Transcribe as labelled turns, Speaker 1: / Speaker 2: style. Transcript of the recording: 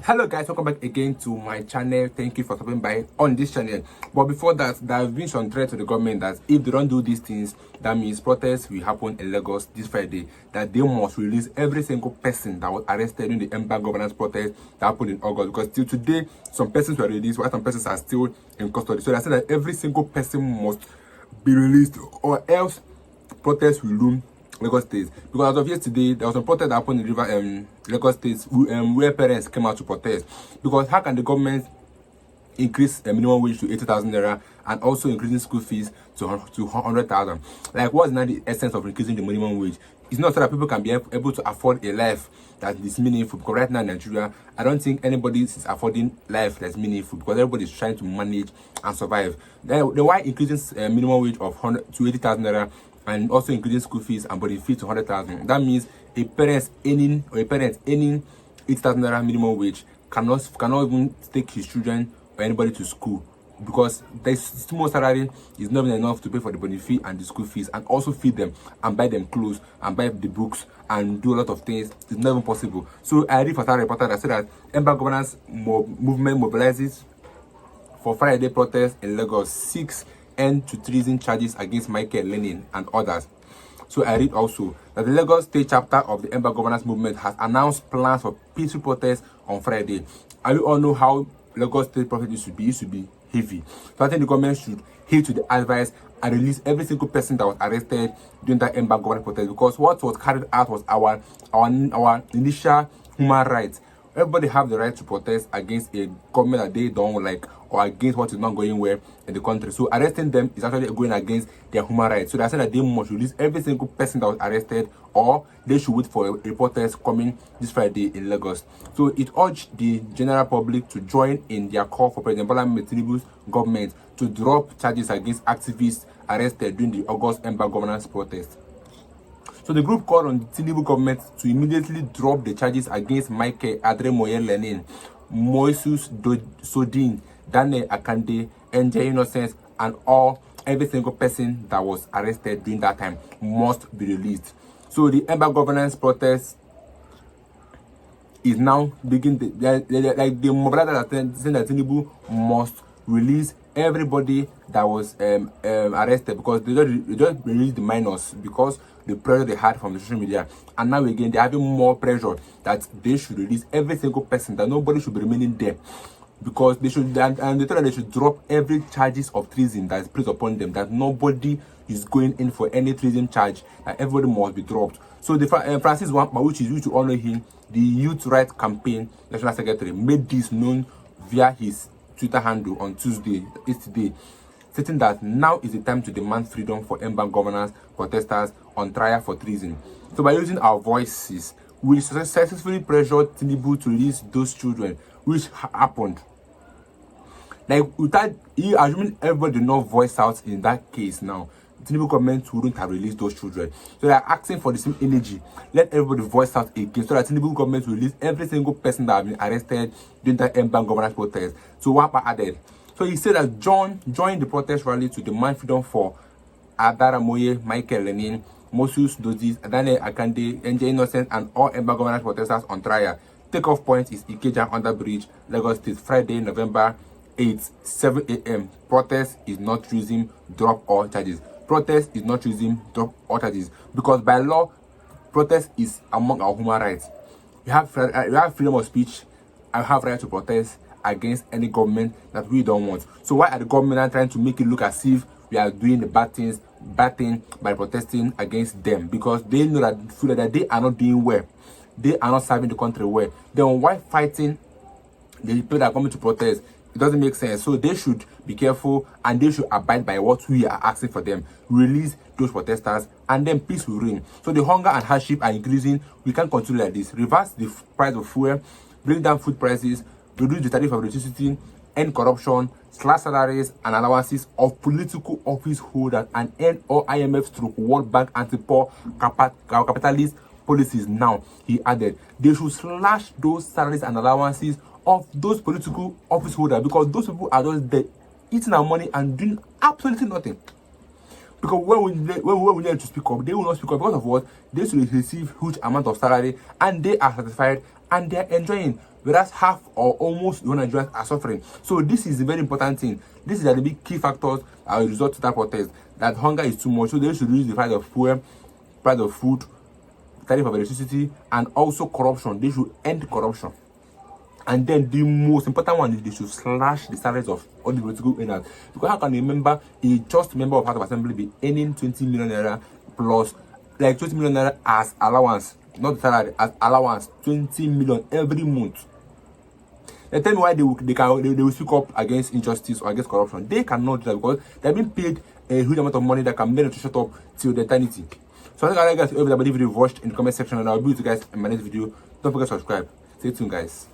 Speaker 1: Hello guys, welcome back again to my channel. Thank you for stopping by on this channel. But before that, there have been some threat to the government that if they don't do these things, that means protests will happen in Lagos this Friday, that they must release every single person that was arrested in the Ember governance protest that happened in August. Because till today, some persons were released while some persons are still in custody. So they said that every single person must be released or else protests will loom Lagos State. Because as of yesterday, there was a protest that happened in Lagos State where parents came out to protest. Because how can the government increase the minimum wage to 80,000 naira and also increasing school fees to 100,000? Like, what's now the essence of increasing the minimum wage? It's not so that people can be able to afford a life that is meaningful. Because right now in Nigeria, I don't think anybody is affording life that's meaningful because everybody is trying to manage and survive. Then why increasing minimum wage of 100 to 80,000 naira and also increasing school fees and body fees to 100,000? That means a parent earning 80,000 naira minimum wage cannot even take his children or anybody to school, because the small salary is not even enough to pay for the body fee and the school fees and also feed them and buy them clothes and buy the books and do a lot of things. It's not even possible. So I read for a reporter that said that Ember governance movement mobilizes for Friday protest in Lagos, 6 end to treason charges against Michael Lenin and others. So I read also that the Lagos State chapter of the Ember governance movement has announced plans for peaceful protests on Friday. And we all know how Lagos State protest used to be heavy. So I think the government should heed to the advice and release every single person that was arrested during that Ember governance protest, because what was carried out was our initial human rights. Everybody have the right to protest against a government that they don't like or against what is not going well in the country. So arresting them is actually going against their human rights. So they said that they must release every single person that was arrested, or they should wait for a protest coming this Friday in Lagos. So it urged the general public to join in their call for President TINUBU's government to drop charges against activists arrested during the August Ember governance protest. So the group called on the TINUBU government to immediately drop the charges against Michael Adremoye Lenin, Moisus Sodin, Daniel Akande, NJ Innocence, and every single person that was arrested during that time must be released. So the Ember governance protest is now beginning. Like the mobilizers saying that TINUBU must release everybody that was arrested, because they just released the minors because the pressure they had from the social media, and now again they're having more pressure that they should release every single person, that nobody should be remaining there, because they should, and they thought that they should drop every charges of treason that is placed upon them, that nobody is going in for any treason charge, that everybody must be dropped. So the Francis Wampa, which is used to honor him, the Youth Rights Campaign National Secretary, made this known via his Twitter handle on Tuesday, yesterday, stating that now is the time to demand freedom for Ember governance protesters on trial for treason. So by using our voices, we successfully pressured TINUBU to release those children, which happened. Like, without assuming everybody did not voice out in that case, now TINUBU government wouldn't have released those children. So they are asking for the same energy. Let everybody voice out again, so that TINUBU government will release every single person that have been arrested during that Ember governance protest. So Wampa added. So he said that join the protest rally to demand freedom for Adaramoye, Michael Lenin, Moses Dozis, Daniel Akande, NJ Innocent, and all Ember governance protesters on trial. Takeoff point is Ikeja Under Bridge, Lagos State, Friday, November 8th, 7 a.m. Protest is not treason, drop all charges. Protest is not treason, drop all charges. Because by law, protest is among our human rights. We have freedom of speech. I have right to protest against any government that we don't want. So why are the government trying to make it look as if we are doing the bad thing by protesting against them? Because they know that they are not doing well. They are not serving the country well. Then why fighting the people that are coming to protest? It doesn't make sense. So they should be careful and they should abide by what we are asking for them. Release those protesters and then peace will reign. So the hunger and hardship are increasing. We can't continue like this. Reverse the price of fuel, bring down food prices, reduce the tariff of electricity, end corruption, slash salaries and allowances of political office holders, and end all IMF/World Bank anti-poor capitalist policies. Now, he added, they should slash those salaries and allowances of those political office holders, because those people are just there eating our money and doing absolutely nothing. Because when we need to speak up, they will not speak up. Because of what? They should receive huge amount of salary and they are satisfied and they're enjoying, whereas half or almost the Nigerians are suffering. So this is a very important thing. This is the big key factors that will result to that protest, that hunger is too much. So they should reduce the price of fuel, price of food, tariff of electricity, and also corruption. They should end corruption. And then the most important one is they should slash the salaries of all the political earners. Because how can a member, a just member of House of Assembly, be earning 20 million naira plus, like 20 million naira as allowance, not the salary, as allowance, 20 million every month? They tell me why they will speak up against injustice or against corruption. They cannot do that because they're being paid a huge amount of money that can make them to shut up till the eternity. So I think guys, everybody video watched in the comment section, and I'll be with you guys in my next video. Don't forget to subscribe. Stay tuned, guys.